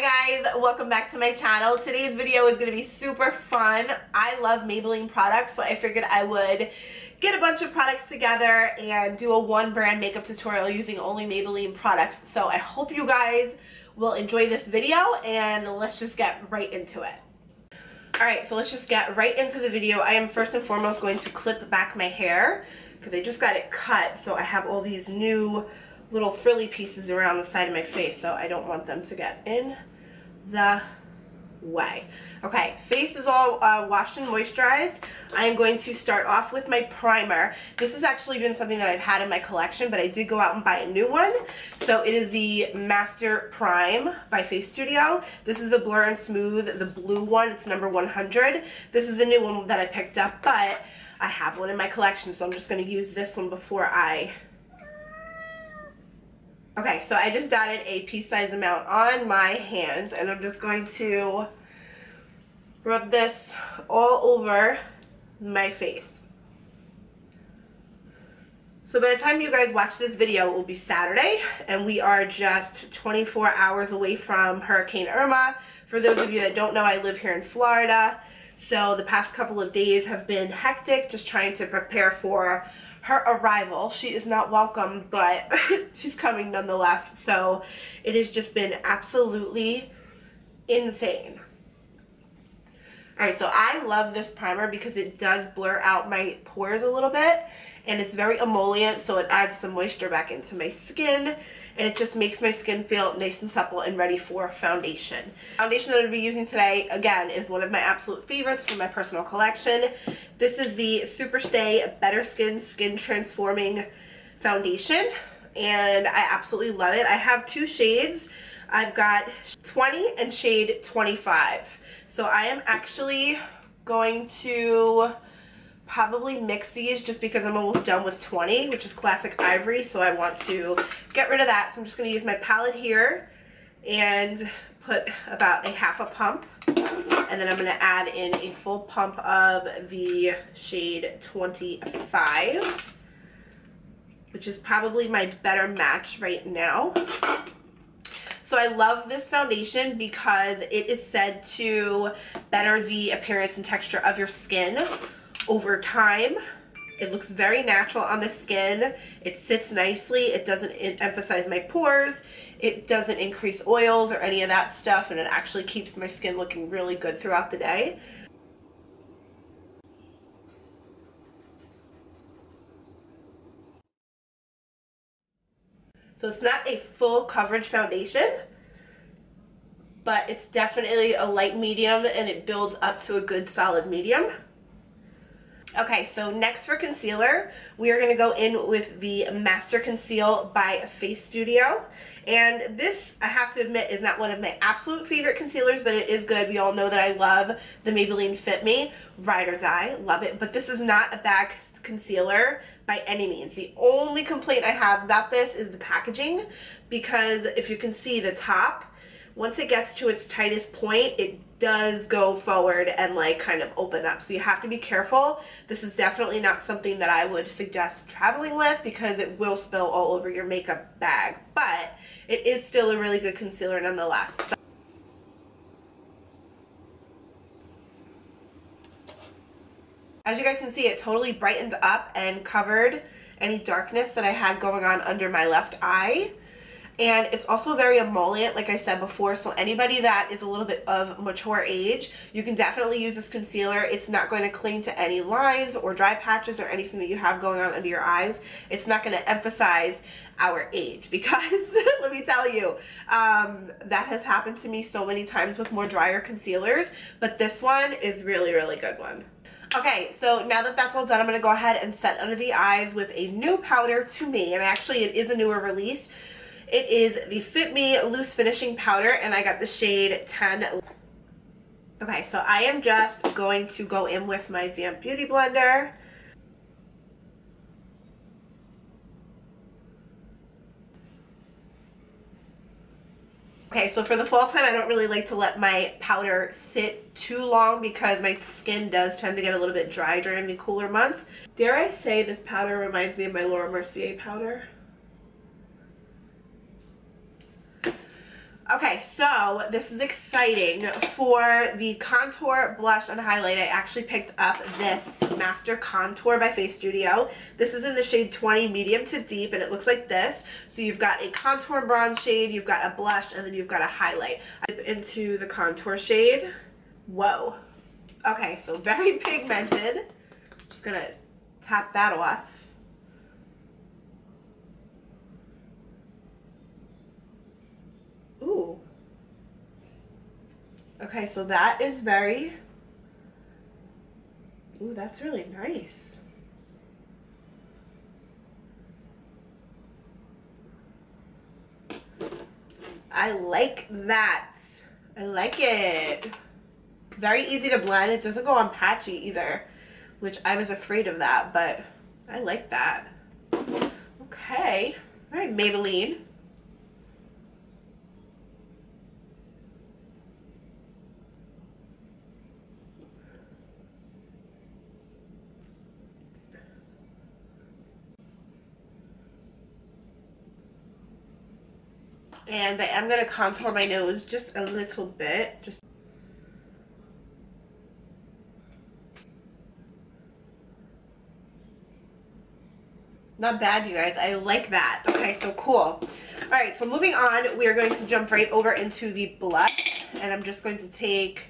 Hi guys, welcome back to my channel. Today's video is going to be super fun. I love Maybelline products, so I figured I would get a bunch of products together and do a one brand makeup tutorial using only Maybelline products. So I hope you guys will enjoy this video and let's just get right into it. Alright, so let's just get right into the video. I am first and foremost going to clip back my hair because I just got it cut, so I have all these new little frilly pieces around the side of my face, so I don't want them to get in the way. Okay, face is all washed and moisturized. I am going to start off with my primer. This has actually been something that I've had in my collection, but I did go out and buy a new one. So it is the Master Prime by Face Studio. This is the Blur and Smooth, the blue one. It's number 100. This is the new one that I picked up, but I have one in my collection, so I'm just going to use this one before I... Okay, so I just dotted a pea-sized amount on my hands, and I'm just going to rub this all over my face. So by the time you guys watch this video, it will be Saturday, and we are just 24 hours away from Hurricane Irma. For those of you that don't know, I live here in Florida, so the past couple of days have been hectic, just trying to prepare for her arrival. She is not welcome, but she's coming nonetheless. So it has just been absolutely insane. Alright, so I love this primer because it does blur out my pores a little bit, and it's very emollient, so it adds some moisture back into my skin, and it just makes my skin feel nice and supple and ready for foundation. Foundation that I'm going to be using today, again, is one of my absolute favorites from my personal collection. This is the Superstay Better Skin Transforming Foundation, and I absolutely love it. I have two shades. I've got 20 and shade 25. So I am actually going to probably mix these just because I'm almost done with 20, which is Classic Ivory, so I want to get rid of that. So I'm just going to use my palette here and put about a half a pump, and then I'm going to add in a full pump of the shade 25, which is probably my better match right now. So I love this foundation because it is said to better the appearance and texture of your skin over time. It looks very natural on the skin. It sits nicely. It doesn't emphasize my pores. It doesn't increase oils or any of that stuff, and it actually keeps my skin looking really good throughout the day. So it's not a full coverage foundation, but it's definitely a light medium, and it builds up to a good solid medium. Okay, so next for concealer, we are going to go in with the Master Conceal by Face Studio. And this, I have to admit, is not one of my absolute favorite concealers, but it is good. We all know that I love the Maybelline Fit Me. Ride or die, love it. But this is not a bad concealer by any means. The only complaint I have about this is the packaging, because if you can see the top, once it gets to its tightest point, it does go forward and like kind of open up, so you have to be careful. This is definitely not something that I would suggest traveling with because it will spill all over your makeup bag, but it is still a really good concealer nonetheless. So as you guys can see, it totally brightened up and covered any darkness that I had going on under my left eye. And it's also very emollient, like I said before, so anybody that is a little bit of mature age, you can definitely use this concealer. It's not going to cling to any lines or dry patches or anything that you have going on under your eyes. It's not going to emphasize our age because, let me tell you, that has happened to me so many times with more drier concealers, but this one is really, really good one. Okay, so now that that's all done, I'm going to go ahead and set under the eyes with a new powder to me, and actually it is a newer release. It is the Fit Me Loose Finishing Powder, and I got the shade 10. Okay, so I am just going to go in with my damp beauty blender. Okay, so for the fall time, I don't really like to let my powder sit too long because my skin does tend to get a little bit dry during the cooler months. Dare I say this powder reminds me of my Laura Mercier powder? Okay, so this is exciting. For the contour, blush, and highlight, I actually picked up this Master Contour by Face Studio. This is in the shade 20, medium to deep, and it looks like this. So you've got a contour and bronze shade, you've got a blush, and then you've got a highlight. I dip into the contour shade. Whoa. Okay, so very pigmented. Just gonna tap that off. Ooh. Okay, so that is very, ooh, that's really nice. I like that. I like it. Very easy to blend. It doesn't go on patchy either, which I was afraid of that, but I like that. Okay. All right, Maybelline. And I am going to contour my nose just a little bit. Just not bad, you guys. I like that. Okay, so cool. All right, so moving on, we are going to jump right over into the blush. And I'm just going to take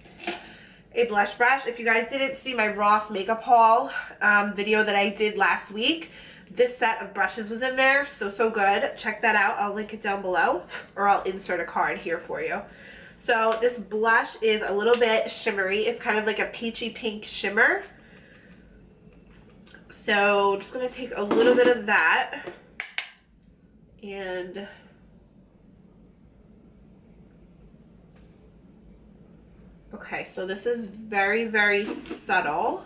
a blush brush. If you guys didn't see my Ross makeup haul video that I did last week, this set of brushes was in there. So good. Check that out. I'll link it down below, or I'll insert a card here for you. So this blush is a little bit shimmery. It's kind of like a peachy pink shimmer. So just going to take a little bit of that. And okay, so this is very, very subtle.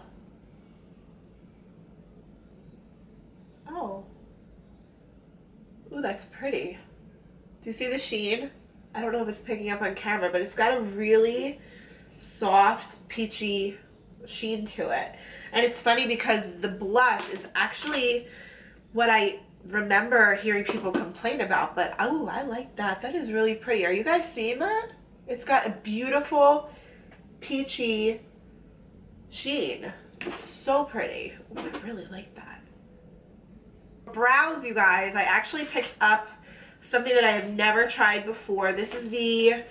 Oh. Ooh, that's pretty. Do you see the sheen? I don't know if it's picking up on camera, but it's got a really soft, peachy sheen to it. And it's funny because the blush is actually what I remember hearing people complain about, but oh, I like that. That is really pretty. Are you guys seeing that? It's got a beautiful, peachy sheen. It's so pretty. Ooh, I really like that. Brows, you guys, I actually picked up something that I have never tried before. This is the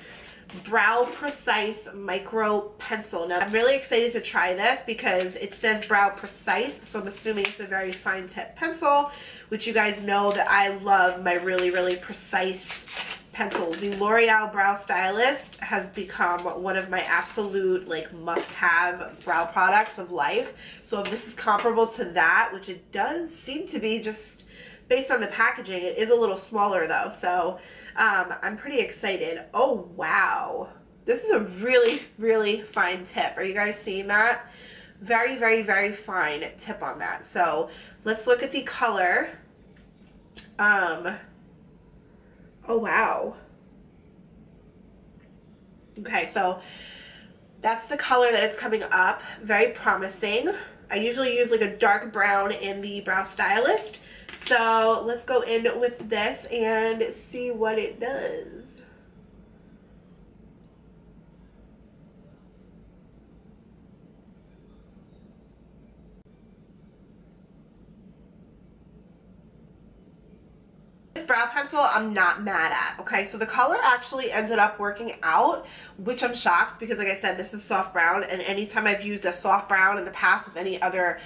Brow Precise Micro Pencil. Now, I'm really excited to try this because it says Brow Precise, so I'm assuming it's a very fine tip pencil, which you guys know that I love my really, really precise pencils. The L'Oreal Brow Stylist has become one of my absolute like must-have brow products of life. So if this is comparable to that, which it does seem to be just based on the packaging, it is a little smaller though. So I'm pretty excited. Oh, wow. This is a really, really fine tip. Are you guys seeing that? Very, very, very fine tip on that. So let's look at the color. Oh, wow. Okay, so that's the color that it's coming up. Very promising. I usually use like a dark brown in the Brow Stylist. So let's go in with this and see what it does. This brow pencil I'm not mad at. Okay, so the color actually ended up working out, which I'm shocked because like I said, this is soft brown, and anytime I've used a soft brown in the past with any other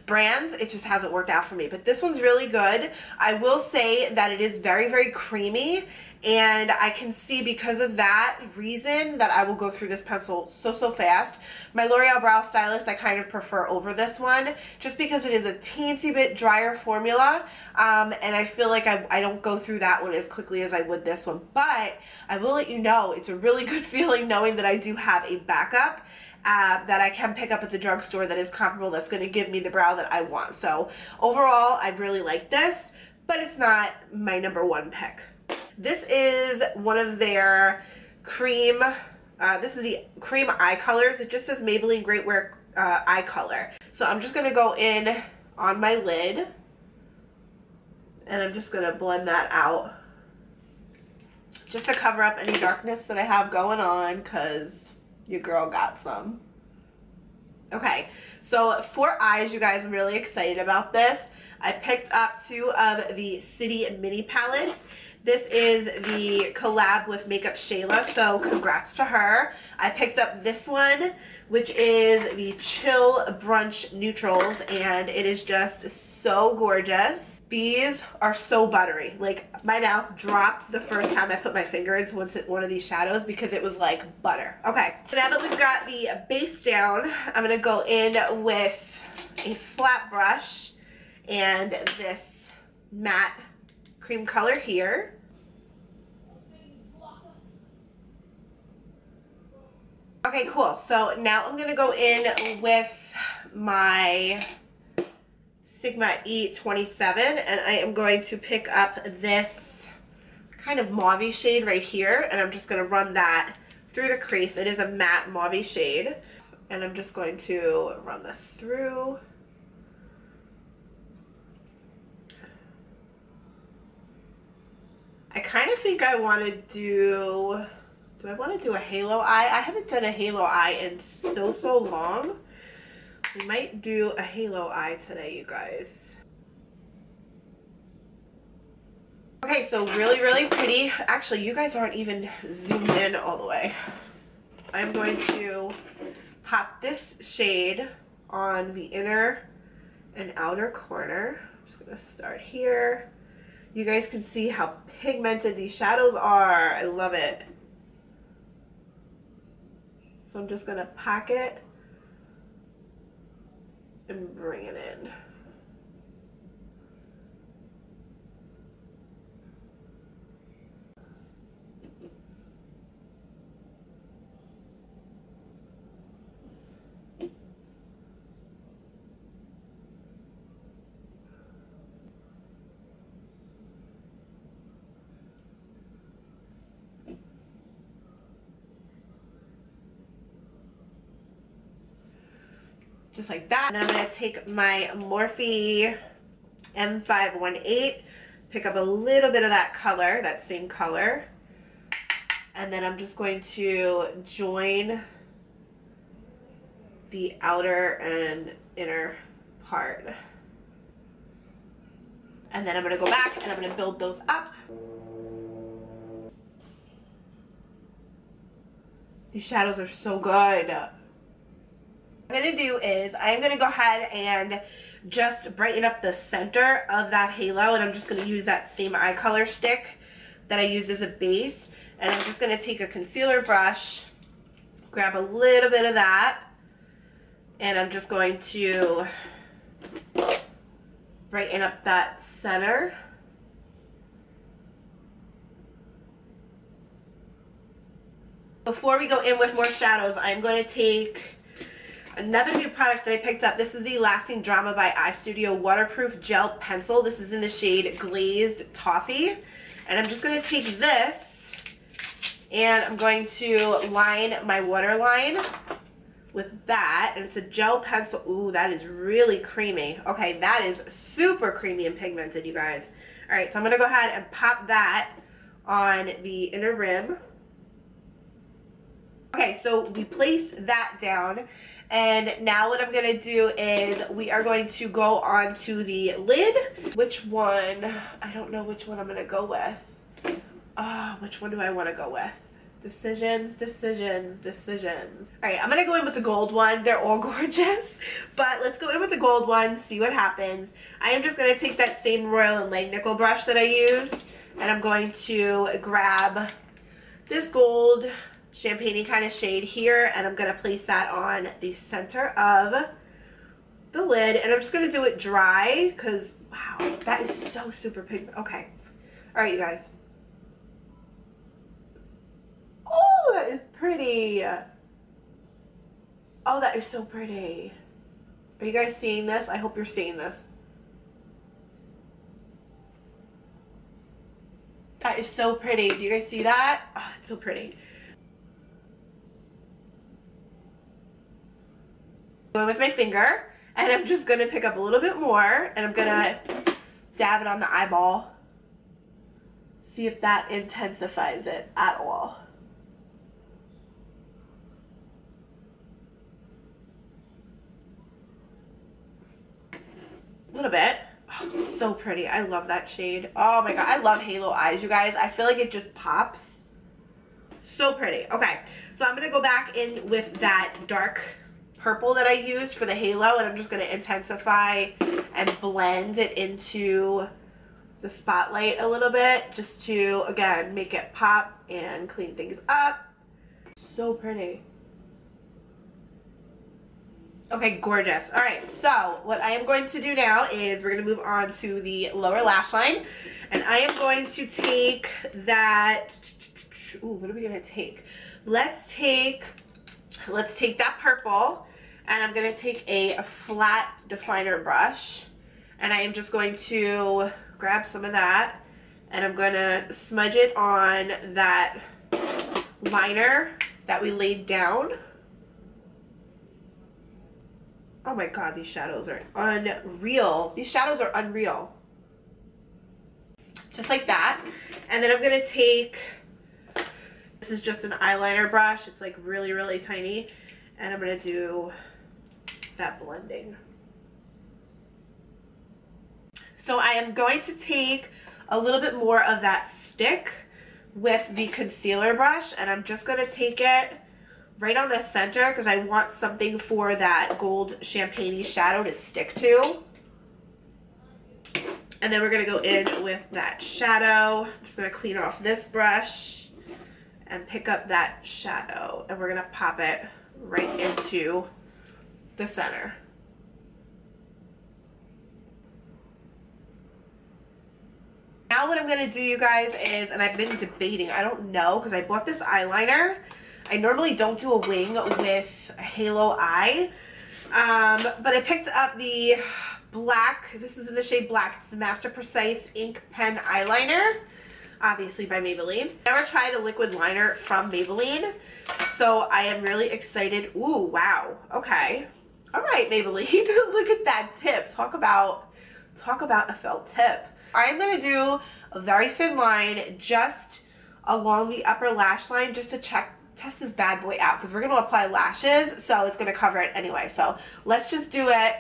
brands, it just hasn't worked out for me. But this one's really good. I will say that it is very, very creamy, and I can see because of that reason that I will go through this pencil so fast. My L'Oreal Brow Stylist I kind of prefer over this one just because it is a teensy bit drier formula, and I feel like I don't go through that one as quickly as I would this one. But I will let you know, it's a really good feeling knowing that I do have a backup that I can pick up at the drugstore that is comparable, that's going to give me the brow that I want. So overall, I really like this, but it's not my #1 pick. This is one of their cream, this is the cream eye colors. It just says Maybelline Great Wear Eye Color. So I'm just going to go in on my lid, and I'm just going to blend that out. just to cover up any darkness that I have going on, because your girl got some. Okay, so for eyes, you guys, I'm really excited about this. I picked up 2 of the City Mini palettes. This is the collab with Makeup Shayla, so congrats to her. I picked up this one, which is the Chill Brunch Neutrals, and it is just so gorgeous. These are so buttery. Like, my mouth dropped the first time I put my finger into one of these shadows because it was like butter. Okay, so now that we've got the base down, I'm gonna go in with a flat brush and this matte cream color here. Okay, cool. So now I'm gonna go in with my Sigma E27, and I am going to pick up this kind of mauve shade right here, and I'm just going to run that through the crease. It is a matte mauve shade, and I'm just going to run this through. I kind of think I want to do I want to do a halo eye? I haven't done a halo eye in so long. We might do a halo eye today, you guys. Okay, so really pretty. Actually, you guys aren't even zoomed in all the way. I'm going to pop this shade on the inner and outer corner. I'm just going to start here. You guys can see how pigmented these shadows are. I love it. So I'm just going to pack it and bring it in. Just like that. And then I'm going to take my Morphe M518, pick up a little bit of that color, that same color, and then I'm just going to join the outer and inner part. And then I'm going to go back and I'm going to build those up. These shadows are so good. What I'm going to do is I'm going to go ahead and just brighten up the center of that halo, and I'm just going to use that same eye color stick that I used as a base, and I'm just going to take a concealer brush, grab a little bit of that, and I'm just going to brighten up that center. Before we go in with more shadows, I'm going to take another new product that I picked up. This is the Lasting Drama by Eye Studio Waterproof Gel Pencil. This is in the shade Glazed Toffee. And I'm just going to take this and I'm going to line my waterline with that. And it's a gel pencil. Ooh, that is really creamy. Okay, that is super creamy and pigmented, you guys. Alright, so I'm going to go ahead and pop that on the inner rim. Okay, so we place that down. And now what I'm going to do is we are going to go on to the lid. Which one? I don't know which one I'm going to go with. Which one do I want to go with? Decisions. Alright, I'm going to go in with the gold one. They're all gorgeous. But let's go in with the gold one, see what happens. I am just going to take that same Royal & Langnickel brush that I used. And I'm going to grab this gold champagne-y kind of shade here, and I'm going to place that on the center of the lid, and I'm just going to do it dry because wow, that is so super pigmented. Okay, all right, you guys. Oh, that is pretty. Oh, that is so pretty. Are you guys seeing this? I hope you're seeing this. That is so pretty. Do you guys see that? Oh, it's so pretty. Going with my finger, and I'm just going to pick up a little bit more, and I'm going to dab it on the eyeball. See if that intensifies it at all. A little bit. Oh, it's so pretty. I love that shade. Oh my god, I love halo eyes, you guys. I feel like it just pops. So pretty. Okay, so I'm gonna go back in with that dark purple that I used for the halo, and I'm just gonna intensify and blend it into the spotlight a little bit, just to, again, make it pop and clean things up. So pretty. Okay, gorgeous. All right, so what I am going to do now is we're going to move on to the lower lash line. And I am going to take that, ooh, what are we going to take? Let's take that purple, and I'm going to take a flat definer brush. And I am just going to grab some of that, and I'm going to smudge it on that liner that we laid down. Oh my god, these shadows are unreal. These shadows are unreal. Just like that. And then I'm going to take, this is just an eyeliner brush. It's like really, really tiny. And I'm going to do that blending. So I am going to take a little bit more of that stick with the concealer brush. And I'm just going to take it right on the center because I want something for that gold champagne-y shadow to stick to. And then we're going to go in with that shadow. I'm just going to clean off this brush and pick up that shadow. And we're going to pop it right into the center. Now what I'm going to do, you guys, is, and I've been debating, I don't know, because I bought this eyeliner. I normally don't do a wing with a halo eye, but I picked up the black, this is in the shade black, it's the Master Precise Ink Pen Eyeliner, obviously by Maybelline. Never tried a liquid liner from Maybelline, so I am really excited. Ooh, wow, okay. All right, Maybelline, look at that tip. Talk about a felt tip. I'm gonna do a very thin line just along the upper lash line just to test this bad boy out, because we're going to apply lashes, so it's going to cover it anyway. So let's just do it.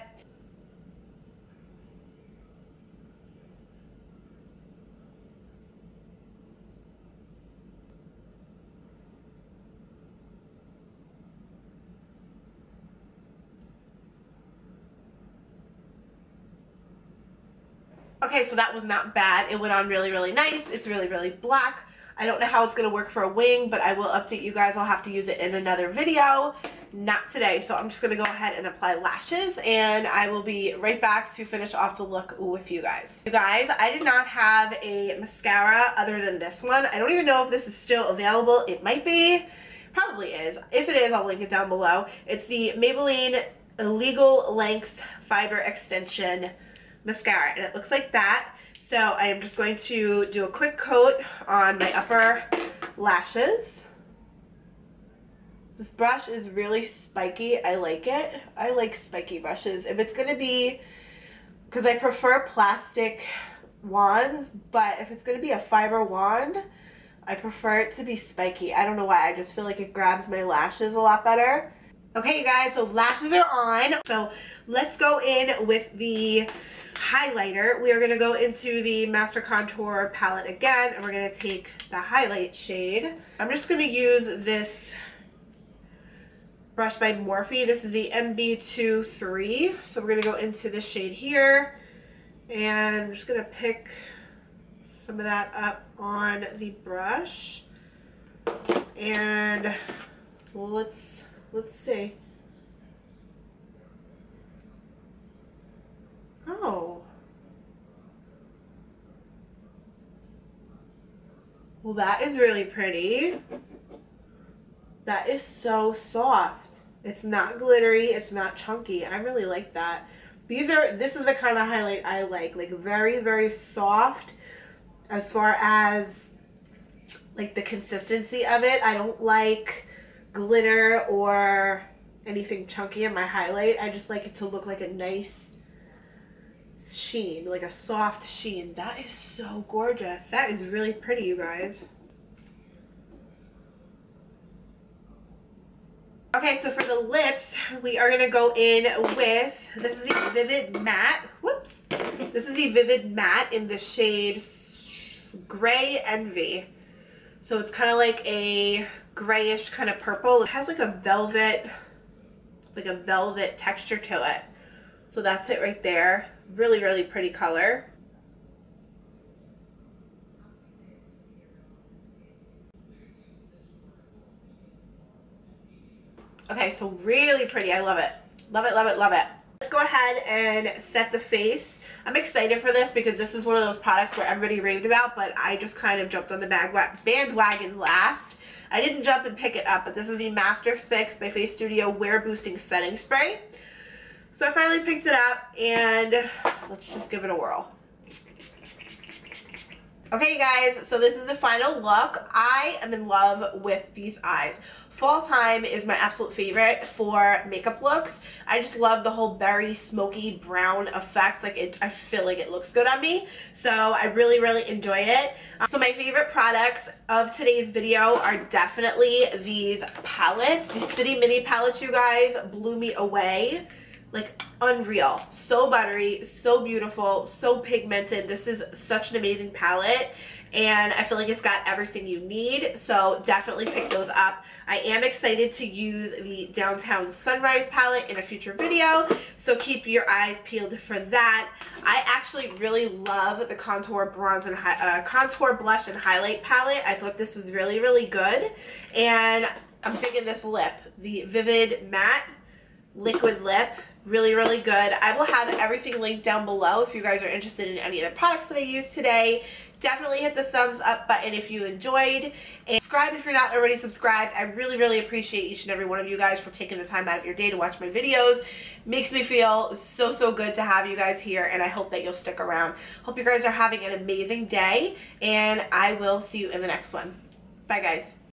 Okay, so that was not bad. It went on really, really nice. It's really, really black. I don't know how it's going to work for a wing, but I will update you guys. I'll have to use it in another video. Not today. So I'm just going to go ahead and apply lashes, and I will be right back to finish off the look with you guys. You guys, I did not have a mascara other than this one. I don't even know if this is still available. It might be. Probably is. If it is, I'll link it down below. It's the Maybelline Illegal Length Fiber Extension Mascara, and it looks like that. So I am just going to do a quick coat on my upper lashes. This brush is really spiky. I like it. I like spiky brushes. If it's going to be, because I prefer plastic wands, but if it's going to be a fiber wand, I prefer it to be spiky. I don't know why. I just feel like it grabs my lashes a lot better. Okay, you guys, so lashes are on. So let's go in with the highlighter. We are going to go into the Master Contour palette again, and we're going to take the highlight shade. I'm just going to use this brush by Morphe. This is the MB23. So we're going to go into this shade here, and I'm just going to pick some of that up on the brush, and let's see. Oh. Well, that is really pretty. That is so soft. It's not glittery. It's not chunky. I really like that. This is the kind of highlight I like very, very soft as far as like the consistency of it. I don't like glitter or anything chunky in my highlight. I just like it to look like a nice sheen, like a soft sheen. That is so gorgeous. That is really pretty, you guys. Okay, so for the lips, we are going to go in with, this is the Vivid Matte. Whoops. This is the Vivid Matte in the shade Gray Envy. So it's kind of like a grayish kind of purple. It has like a velvet texture to it. So that's it right there. Really, really pretty color. Okay, so really pretty. I love it. Love it, love it, love it. Let's go ahead and set the face. I'm excited for this because this is one of those products where everybody raved about, but I just kind of jumped on the bandwagon last. I didn't jump and pick it up, but this is the Master Fix by Face Studio Wear Boosting Setting Spray. So I finally picked it up, and let's just give it a whirl. Okay, you guys, so this is the final look. I am in love with these eyes. Fall time is my absolute favorite for makeup looks. I just love the whole berry smoky brown effect. Like I feel like it looks good on me. So I really, really enjoyed it. So my favorite products of today's video are definitely these palettes. These City Mini palettes, you guys, blew me away. Like unreal. So buttery, so beautiful, so pigmented. This is such an amazing palette, and I feel like it's got everything you need, so definitely pick those up. I am excited to use the Downtown Sunrise palette in a future video, so keep your eyes peeled for that. I actually really love the Contour Bronze and Contour Blush and Highlight palette. I thought this was really, really good, and I'm thinking this lip, the Vivid Matte Liquid Lip. Really, really good. I will have everything linked down below if you guys are interested in any of the products that I used today. Definitely hit the thumbs up button if you enjoyed, and subscribe if you're not already subscribed. I really, really appreciate each and every one of you guys for taking the time out of your day to watch my videos. Makes me feel so, so good to have you guys here, and I hope that you'll stick around. Hope you guys are having an amazing day, and I will see you in the next one. Bye, guys.